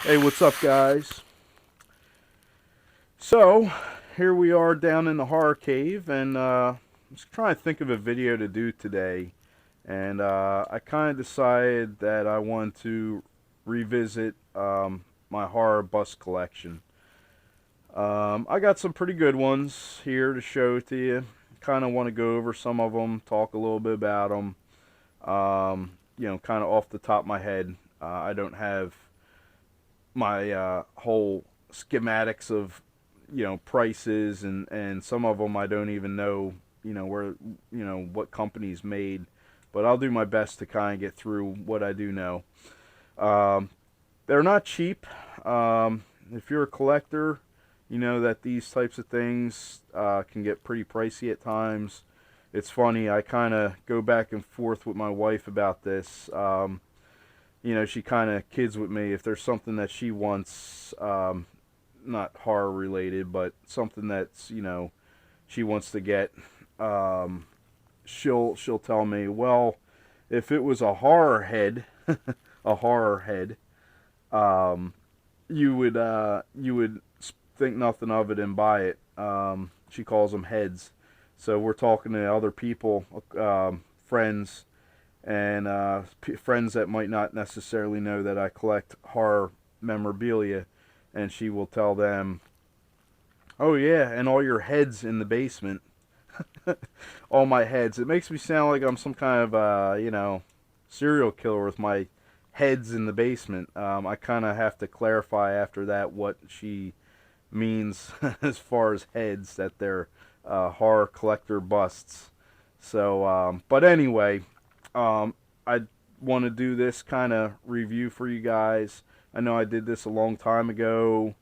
Hey, what's up, guys? So, here we are down in the horror cave, and I was trying to think of a video to do today, and I kind of decided that I want to revisit my horror bus collection. I got some pretty good ones here to show to you. Kind of want to go over some of them, talk a little bit about them. Kind of off the top of my head. I don't have my whole schematics of prices, and some of them I don't even know where what companies made, but I'll do my best to kind of get through what I do know. um, they're not cheap. If you're a collector, you know that these types of things can get pretty pricey at times. It's funny, I kind of go back and forth with my wife about this. She kind of kids with me if there's something that she wants, not horror related, but something that's she wants to get. Um, she'll tell me, well, if it was a horror head, a horror head, um, you would think nothing of it and buy it. She calls them heads. So we're talking to other people, friends, and friends that might not necessarily know that I collect horror memorabilia, and she will tell them, "Oh yeah, and all your heads in the basement, all my heads." It makes me sound like I'm some kind of serial killer with my heads in the basement. I kind of have to clarify after that what she means as far as heads, that they're horror collector busts. So, but anyway, I want to do this kind of review for you guys. I know I did this a long time ago,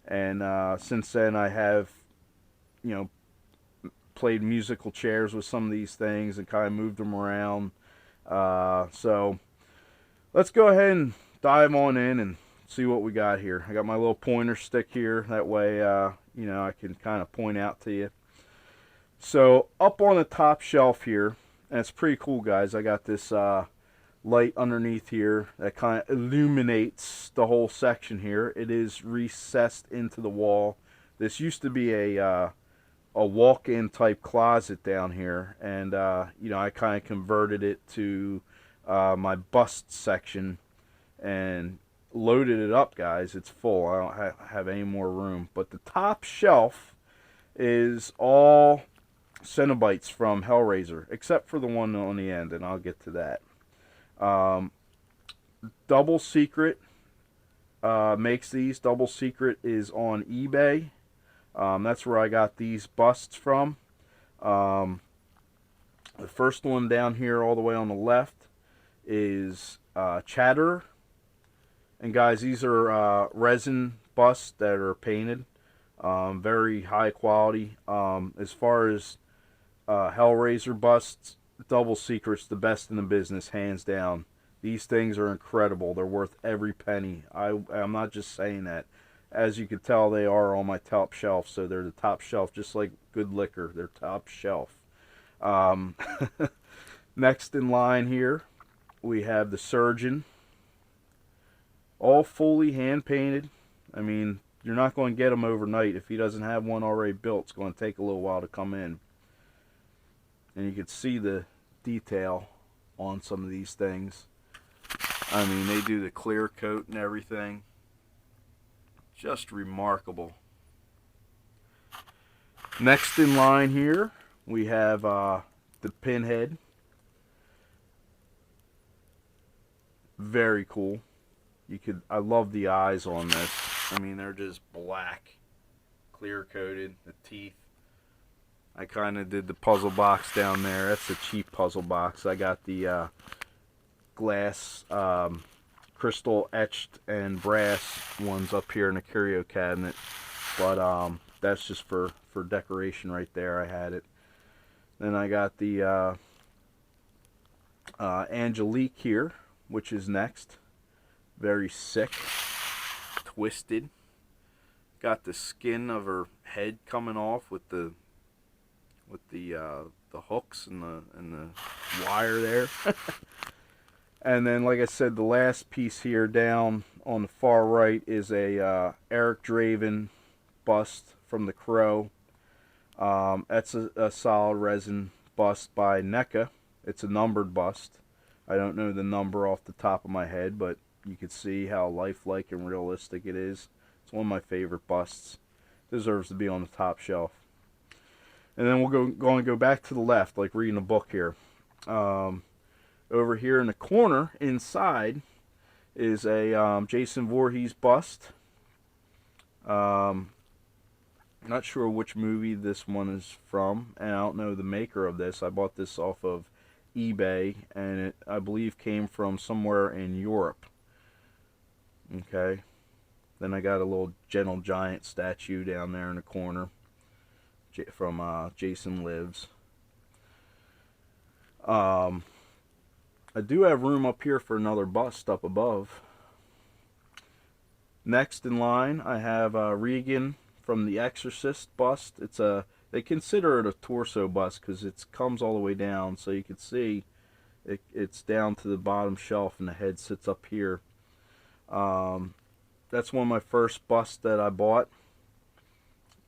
and since then I have, you know, played musical chairs with some of these things and kind of moved them around. So let's go ahead and dive on in and see what we got here. I got my little pointer stick here. That way, I can kind of point out to you. So up on the top shelf here, and it's pretty cool, guys. I got this light underneath here that kind of illuminates the whole section here. It is recessed into the wall. This used to be a walk-in type closet down here, and I kind of converted it to my bust section and loaded it up, guys. It's full. I don't have any more room. But the top shelf is all Cenobites from Hellraiser, except for the one on the end, and I'll get to that. Um, Double Secret makes these. Double Secret is on eBay. That's where I got these busts from. Um, the first one down here, all the way on the left, is Chatter. And guys, these are resin busts that are painted. Very high quality. As far as Hellraiser busts, Double Secret's the best in the business, hands down. These things are incredible. They're worth every penny. I'm not just saying that. As you can tell, they are on my top shelf, so they're the top shelf, just like good liquor. They're top shelf. Um, Next in line here, we have the Surgeon, all fully hand painted. I mean, you're not going to get him overnight. If he doesn't have one already built, it's going to take a little while to come in. And you can see the detail on some of these things. I mean, they do the clear coat and everything. Just remarkable. Next in line here, we have the Pinhead. Very cool. I love the eyes on this. I mean, they're just black, clear coated. The teeth. I kind of did the puzzle box down there. That's a cheap puzzle box. I got the glass, crystal etched and brass ones up here in the curio cabinet, but that's just for decoration right there. I had it. Then I got the Angelique here, which is next. Very sick, twisted. Got the skin of her head coming off with the hooks and the wire there. And then, like I said, the last piece here down on the far right is a Eric Draven bust from The Crow. That's a solid resin bust by NECA. It's a numbered bust. I don't know the number off the top of my head, but you can see how lifelike and realistic it is. It's one of my favorite busts. Deserves to be on the top shelf. And then we're going to go back to the left, like reading a book here. Over here in the corner, inside, is a Jason Voorhees bust. Not sure which movie this one is from, and I don't know the maker of this. I bought this off of eBay, and it, I believe, came from somewhere in Europe. Okay. Then I got a little Gentle Giant statue down there in the corner from Jason Lives. I do have room up here for another bust up above. Next in line, I have Regan from The Exorcist bust. They consider it a torso bust because it comes all the way down, so you can see it's down to the bottom shelf and the head sits up here. That's one of my first busts that I bought.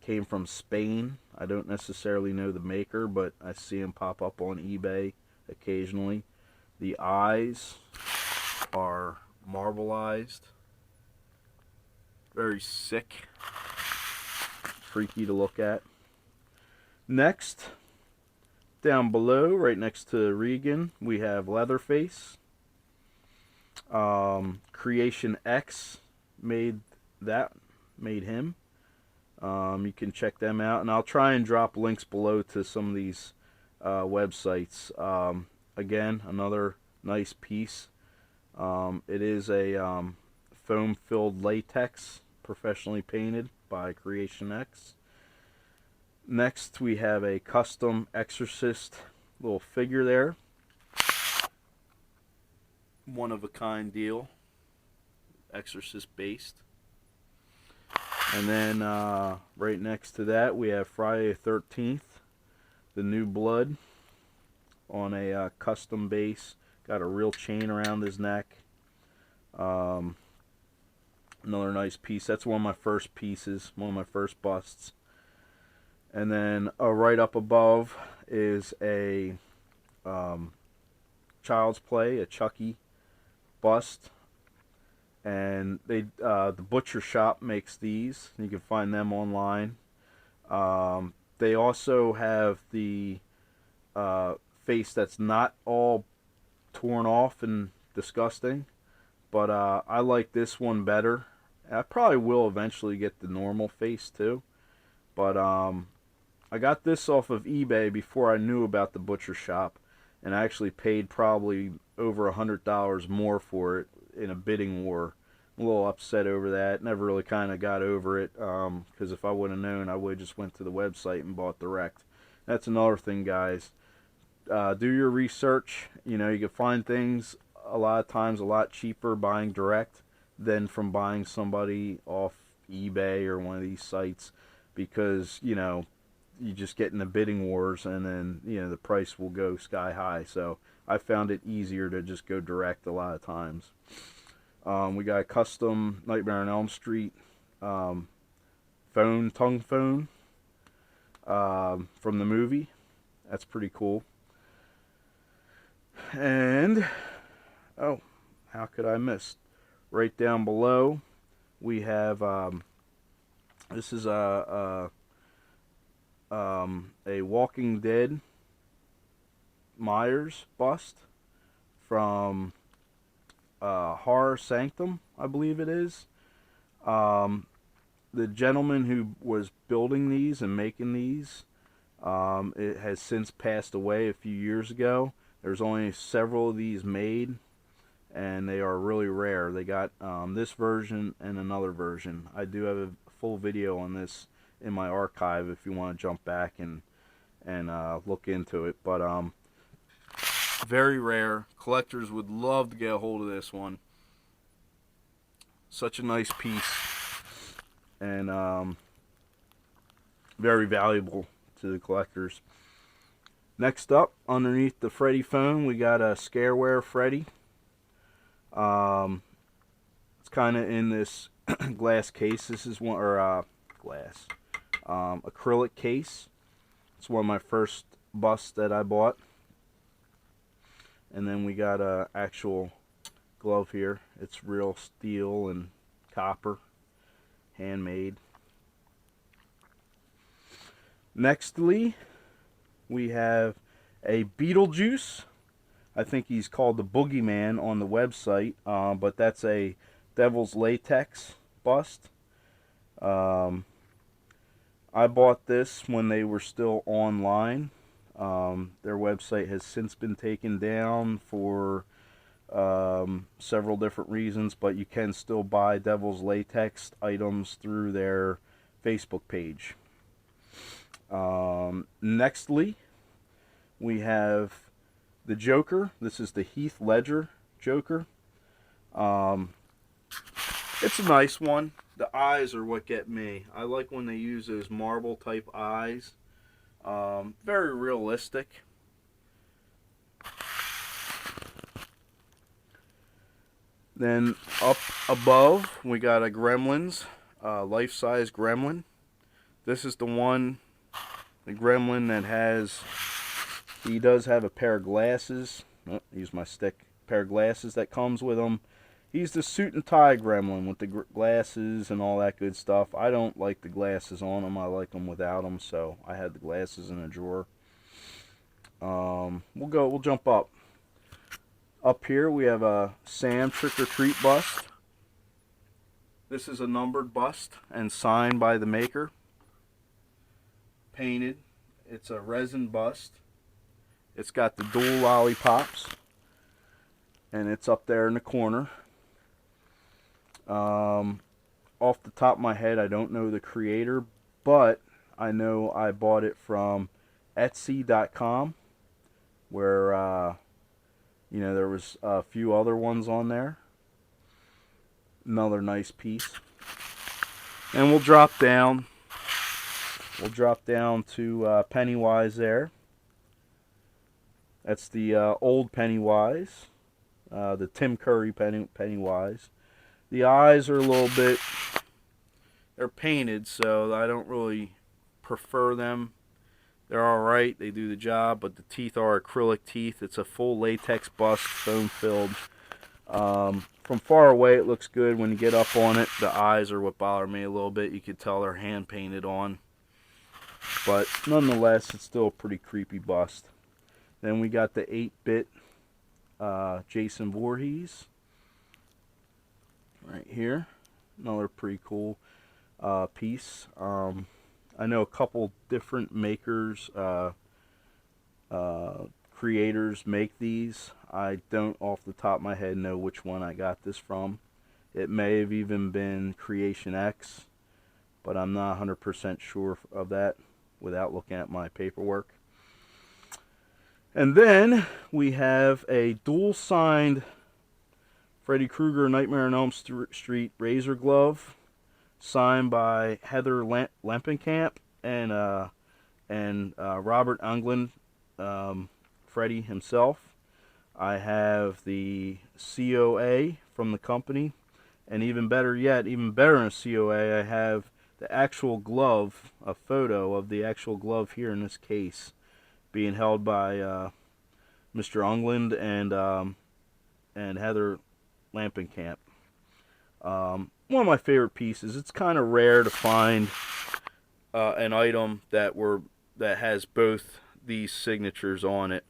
Came from Spain. I don't necessarily know the maker, but I see them pop up on eBay occasionally. The eyes are marbleized. Very sick. Freaky to look at. Next, down below, right next to Regan, we have Leatherface. Creation X made him. You can check them out, and I'll try and drop links below to some of these websites. Again, another nice piece. It is a foam-filled latex, professionally painted by Creation X. Next, we have a custom Exorcist little figure there. One-of-a-kind deal. Exorcist based. And then right next to that, we have Friday the 13th, the New Blood, on a custom base. Got a real chain around his neck. Another nice piece. That's one of my first pieces, one of my first busts. And then right up above is a Child's Play, a Chucky bust. And the Butcher Shop makes these. You can find them online. They also have the face that's not all torn off and disgusting, but I like this one better. I probably will eventually get the normal face too, but I got this off of eBay before I knew about the Butcher Shop, and I actually paid probably over $100 more for it in a bidding war. I'm a little upset over that. Never really kind of got over it, because if I would have known, I would have just went to the website and bought direct. That's another thing, guys. Do your research. You know, you can find things a lot of times a lot cheaper buying direct than from buying somebody off eBay or one of these sites, because, you know, you just get in the bidding wars, and then, you know, the price will go sky high. So I found it easier to just go direct a lot of times. We got a custom Nightmare on Elm Street tongue phone from the movie. That's pretty cool. And oh, how could I miss? Right down below, we have this is a Walking Dead Myers bust from Horror Sanctum, I believe it is. The gentleman who was building these and making these, it has since passed away a few years ago. There's only several of these made, and they are really rare. They got this version and another version. I do have a full video on this in my archive if you want to jump back and look into it. But very rare. Collectors would love to get a hold of this one. Such a nice piece, and very valuable to the collectors. Next up, underneath the Freddy phone, we got a Scareware Freddy. It's kind of in this glass case. This is one, or glass, acrylic case. It's one of my first busts that I bought. And then we got a actual glove here. It's real steel and copper, handmade. Nextly, we have a Beetlejuice. I think he's called the Boogeyman on the website, but that's a Devil's Latex bust. I bought this when they were still online. Their website has since been taken down for several different reasons, but you can still buy Devil's Latex items through their Facebook page. Nextly, we have the Joker. This is the Heath Ledger Joker. It's a nice one. The eyes are what get me. I like when they use those marble type eyes. Very realistic. Then up above, we got a Gremlins, life-size Gremlin. This is the one, the Gremlin that has, he does have a pair of glasses. Oh, use my stick. Pair of glasses that comes with him. He's the suit and tie Gremlin with the glasses and all that good stuff. I don't like the glasses on him. I like them without them, so I had the glasses in a drawer. We'll jump up. Up here we have a Sam Trick or Treat bust. This is a numbered bust and signed by the maker. Painted. It's a resin bust. It's got the dual lollipops, and it's up there in the corner. Off the top of my head, I don't know the creator, but I know I bought it from Etsy.com, where you know, there was a few other ones on there. Another nice piece. And we'll drop down. We'll drop down to Pennywise there. That's the old Pennywise. The Tim Curry Pennywise. The eyes are a little bit, they're painted, so I don't really prefer them. They're alright, they do the job, but the teeth are acrylic teeth. It's a full latex bust, foam filled. From far away it looks good. When you get up on it, the eyes are what bother me a little bit. You can tell they're hand painted on. But nonetheless, it's still a pretty creepy bust. Then we got the 8-bit Jason Voorhees. Right here. Another pretty cool piece. I know a couple different makers, creators make these. I don't off the top of my head know which one I got this from. It may have even been Creation X, but I'm not 100% sure of that without looking at my paperwork. And then we have a dual signed Freddy Krueger Nightmare on Elm Street Razor Glove, signed by Heather Lempenkamp and Robert Englund, Freddy himself. I have the COA from the company, and even better yet, even better than a COA, I have the actual glove, a photo of the actual glove here in this case, being held by Mr. Englund and Heather Lempenkamp. One of my favorite pieces. It's kind of rare to find an item that has both these signatures on it.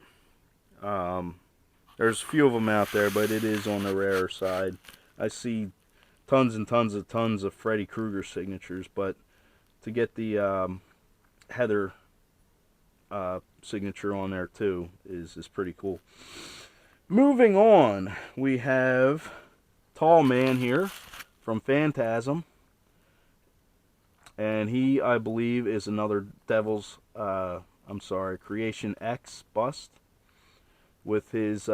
There's a few of them out there, but it is on the rarer side. I see tons and tons of Freddy Krueger signatures, but to get the Heather signature on there too is pretty cool. Moving on, we have Tall Man here from Phantasm, and he, I believe, is another Creation X bust with his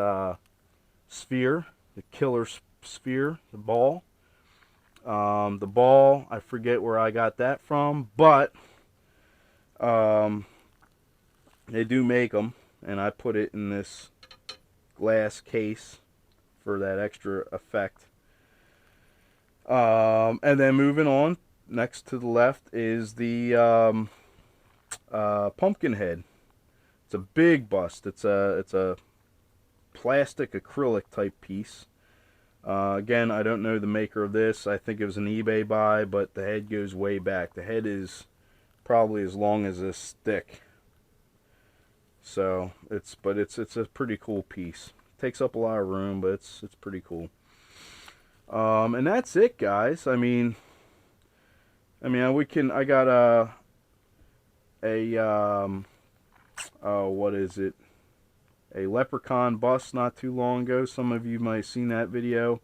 sphere, the killer sphere, the ball. The ball, I forget where I got that from, but they do make them, and I put it in this glass case for that extra effect. And then moving on, next to the left is the pumpkin head. It's a big bust. It's a plastic acrylic type piece. Again, I don't know the maker of this. I think it was an eBay buy, but the head goes way back. The head is probably as long as this stick. So it's a pretty cool piece. Takes up a lot of room, but it's pretty cool. And that's it, guys. I mean, we can. I got what is it? A leprechaun bust not too long ago. Some of you might have seen that video.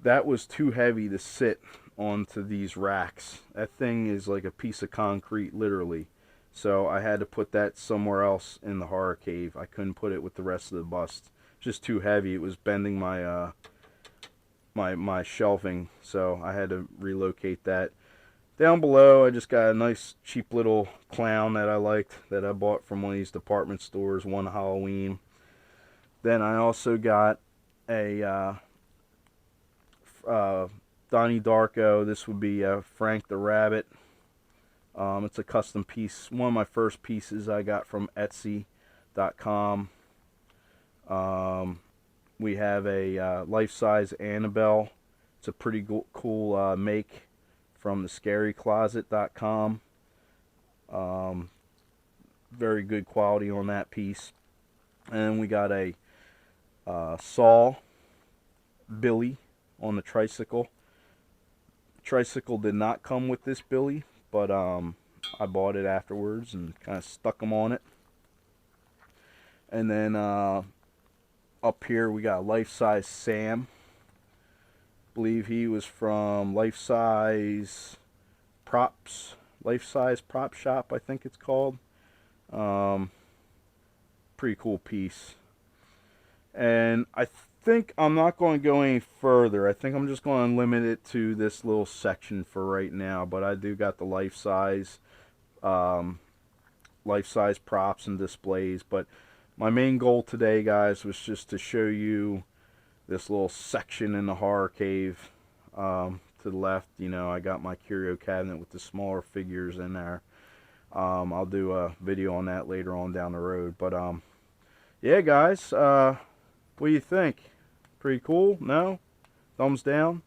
That was too heavy to sit onto these racks. That thing is like a piece of concrete, literally. So I had to put that somewhere else in the horror cave. I couldn't put it with the rest of the bust. Just too heavy. It was bending my my shelving, so I had to relocate that. Down below, I just got a nice cheap little clown that I liked, that I bought from one of these department stores one Halloween. Then I also got a Donnie Darko. This would be Frank the Rabbit. It's a custom piece. One of my first pieces I got from Etsy.com. We have a life-size Annabelle. It's a pretty cool make from the scarycloset.com. Very good quality on that piece. And we got a Saw Billy on the tricycle. Tricycle did not come with this Billy, but I bought it afterwards and kind of stuck them on it. And then up here we got life-size Sam. Believe he was from Life-Size Props, Life-Size Prop Shop, I think it's called. Pretty cool piece. And I think I'm not going to go any further. I think I'm just going to limit it to this little section for right now. But I do got the life-size props and displays. But my main goal today, guys, was just to show you this little section in the horror cave. To the left, you know, I got my curio cabinet with the smaller figures in there. I'll do a video on that later on down the road. But yeah, guys, what do you think? Pretty cool? No? Thumbs down?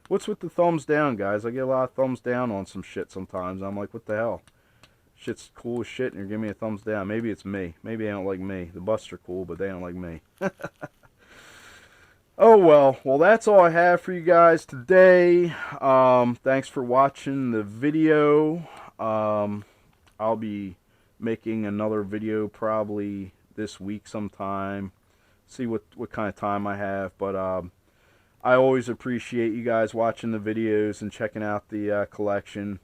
What's with the thumbs down, guys? I get a lot of thumbs down on some shit sometimes. I'm like, what the hell? Shit's cool as shit and you're giving me a thumbs down. Maybe it's me. Maybe they don't like me. The busts are cool, but they don't like me. Oh well, that's all I have for you guys today. Thanks for watching the video. I'll be making another video probably this week sometime. See what kind of time I have, but I always appreciate you guys watching the videos and checking out the collection.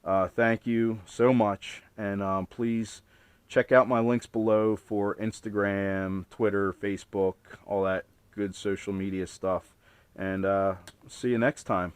Thank you so much, and please check out my links below for Instagram, Twitter, Facebook, all that good social media stuff. And see you next time.